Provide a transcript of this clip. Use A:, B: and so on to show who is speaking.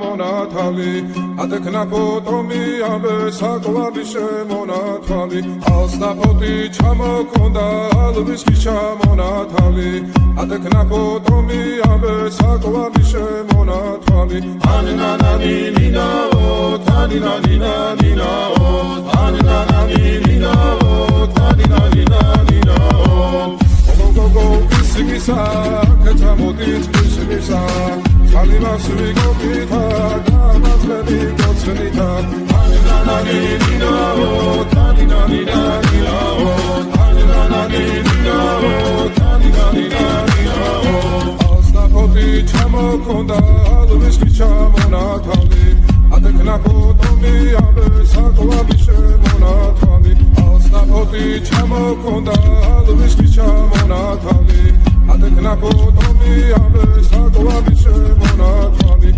A: მონათალი ატექნა ფოტომი ამე საკვარი შემონათალი ალსნაფოთი ჩამოქონდა ალვის ხიშა მონათალი ატექნა ფოტომი ამე საკვარი შემონათალი ანინანანი ნინაო თანინანინა ნინაო ანინანანი ნინაო თანინანინა ნინაო გოგო ისგისა კეთამოდით ისგისა Alimasri gopita, damasri gotsenita. Aninanani ninao, taninani ninao. Aninanani ninao, taninani ninao. Alsnapoti chamokonda, alvis kichamonatali. Adekna potomi abe sakovabi shemonatali. Alsnapoti chamokonda, alvis kichamonatali. Adekna potomi abe sakovabi shemonatali.